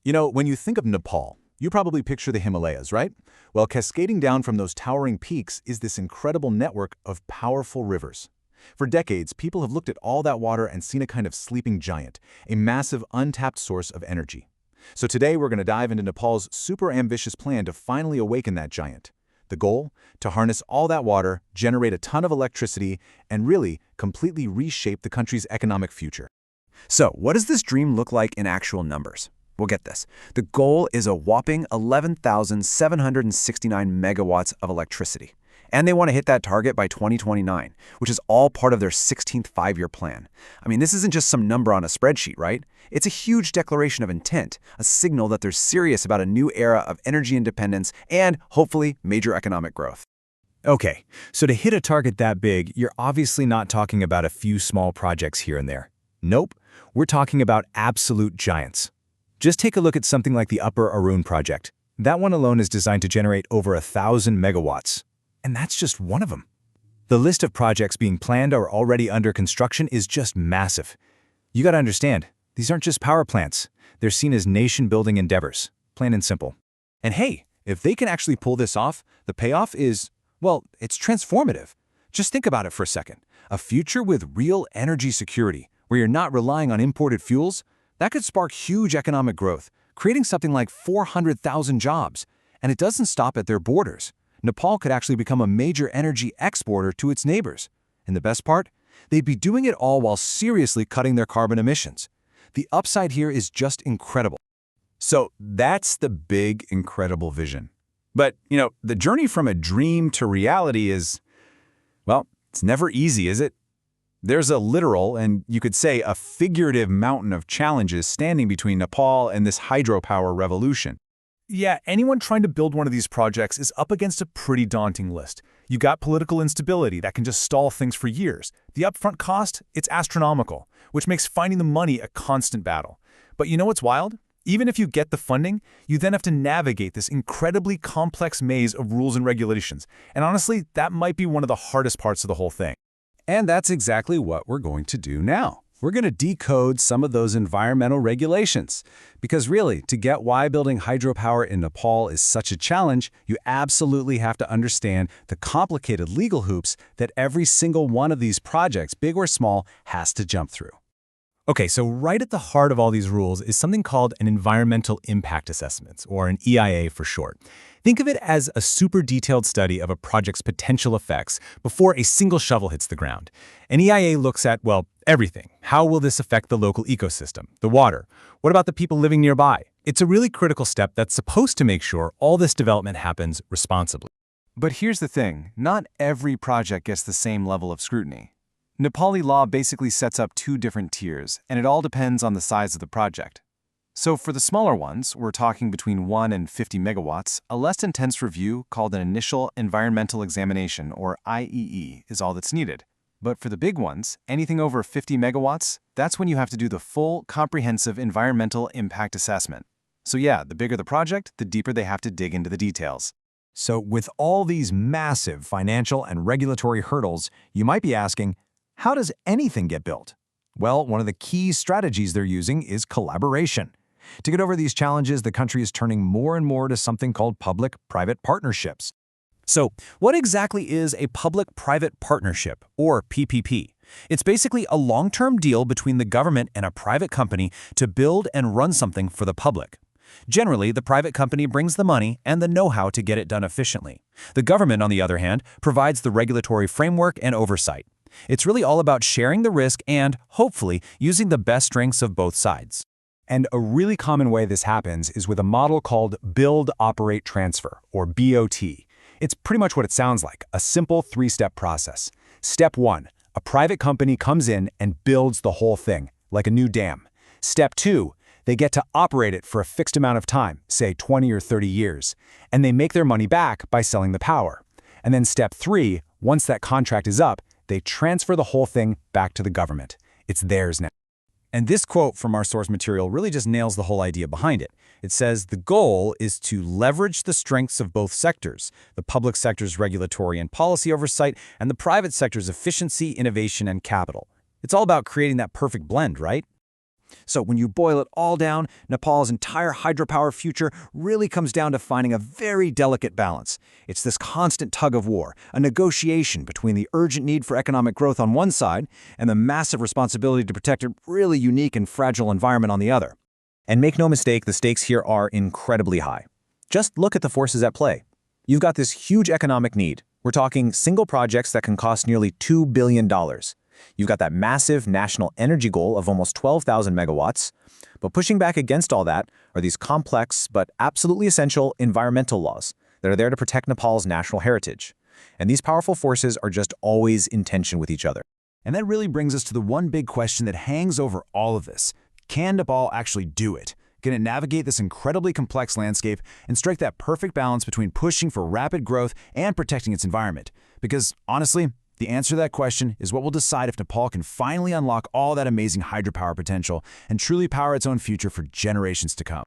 When you think of Nepal, you probably picture the Himalayas, right? Well, cascading down from those towering peaks is this incredible network of powerful rivers. For decades, people have looked at all that water and seen a kind of sleeping giant, a massive untapped source of energy. So today we're going to dive into Nepal's super ambitious plan to finally awaken that giant. The goal? To harness all that water, generate a ton of electricity, and really completely reshape the country's economic future. So, what does this dream look like in actual numbers? We'll get this. The goal is a whopping 11,769 megawatts of electricity. And they want to hit that target by 2029, which is all part of their 16th five-year plan. I mean, this isn't just some number on a spreadsheet, right? It's a huge declaration of intent, a signal that they're serious about a new era of energy independence and, hopefully, major economic growth. Okay, so to hit a target that big, you're obviously not talking about a few small projects here and there. Nope, we're talking about absolute giants. Just take a look at something like the Upper Arun project. That one alone is designed to generate over 1,000 megawatts. And that's just one of them. The list of projects being planned or already under construction is just massive. You gotta understand, these aren't just power plants. They're seen as nation-building endeavors, plain and simple. And hey, if they can actually pull this off, the payoff is, well, it's transformative. Just think about it for a second. A future with real energy security, where you're not relying on imported fuels, that could spark huge economic growth, creating something like 400,000 jobs. And it doesn't stop at their borders. Nepal could actually become a major energy exporter to its neighbors. And the best part? They'd be doing it all while seriously cutting their carbon emissions. The upside here is just incredible. So that's the big, incredible vision. But, the journey from a dream to reality is, well, it's never easy, is it? There's a literal, and you could say a figurative mountain of challenges standing between Nepal and this hydropower revolution. Yeah, anyone trying to build one of these projects is up against a pretty daunting list. You got political instability that can just stall things for years. The upfront cost, it's astronomical, which makes finding the money a constant battle. But you know what's wild? Even if you get the funding, you then have to navigate this incredibly complex maze of rules and regulations. And honestly, that might be one of the hardest parts of the whole thing. And that's exactly what we're going to do now. We're going to decode some of those environmental regulations. Because really, to get why building hydropower in Nepal is such a challenge, you absolutely have to understand the complicated legal hoops that every single one of these projects, big or small, has to jump through. Okay, so right at the heart of all these rules is something called an environmental impact assessment, or an EIA for short. Think of it as a super detailed study of a project's potential effects before a single shovel hits the ground. An EIA looks at, well, everything. How will this affect the local ecosystem, the water? What about the people living nearby? It's a really critical step that's supposed to make sure all this development happens responsibly. But here's the thing, not every project gets the same level of scrutiny. Nepali law basically sets up two different tiers, and it all depends on the size of the project. So for the smaller ones, we're talking between 1 and 50 megawatts, a less intense review called an Initial Environmental Examination, or IEE, is all that's needed. But for the big ones, anything over 50 megawatts, that's when you have to do the full, comprehensive environmental impact assessment. So yeah, the bigger the project, the deeper they have to dig into the details. So with all these massive financial and regulatory hurdles, you might be asking, how does anything get built? Well, one of the key strategies they're using is collaboration. To get over these challenges, the country is turning more and more to something called public-private partnerships. So, what exactly is a public-private partnership, or PPP? It's basically a long-term deal between the government and a private company to build and run something for the public. Generally, the private company brings the money and the know-how to get it done efficiently. The government, on the other hand, provides the regulatory framework and oversight. It's really all about sharing the risk and, hopefully, using the best strengths of both sides. And a really common way this happens is with a model called Build, Operate, Transfer, or BOT. It's pretty much what it sounds like, a simple three-step process. Step 1, a private company comes in and builds the whole thing, like a new dam. Step 2, they get to operate it for a fixed amount of time, say 20 or 30 years, and they make their money back by selling the power. And then step 3, once that contract is up, they transfer the whole thing back to the government. It's theirs now. And this quote from our source material really just nails the whole idea behind it. It says the goal is to leverage the strengths of both sectors, the public sector's regulatory and policy oversight, and the private sector's efficiency, innovation, and capital. It's all about creating that perfect blend, right? So when you boil it all down, Nepal's entire hydropower future really comes down to finding a very delicate balance. It's this constant tug of war, a negotiation between the urgent need for economic growth on one side and the massive responsibility to protect a really unique and fragile environment on the other. And make no mistake, the stakes here are incredibly high. Just look at the forces at play. You've got this huge economic need. We're talking single projects that can cost nearly $2 billion. You've got that massive national energy goal of almost 12,000 megawatts. But pushing back against all that are these complex but absolutely essential environmental laws that are there to protect Nepal's national heritage. And these powerful forces are just always in tension with each other. And that really brings us to the one big question that hangs over all of this. Can Nepal actually do it? Can it navigate this incredibly complex landscape and strike that perfect balance between pushing for rapid growth and protecting its environment? Because, honestly, the answer to that question is what will decide if Nepal can finally unlock all that amazing hydropower potential and truly power its own future for generations to come.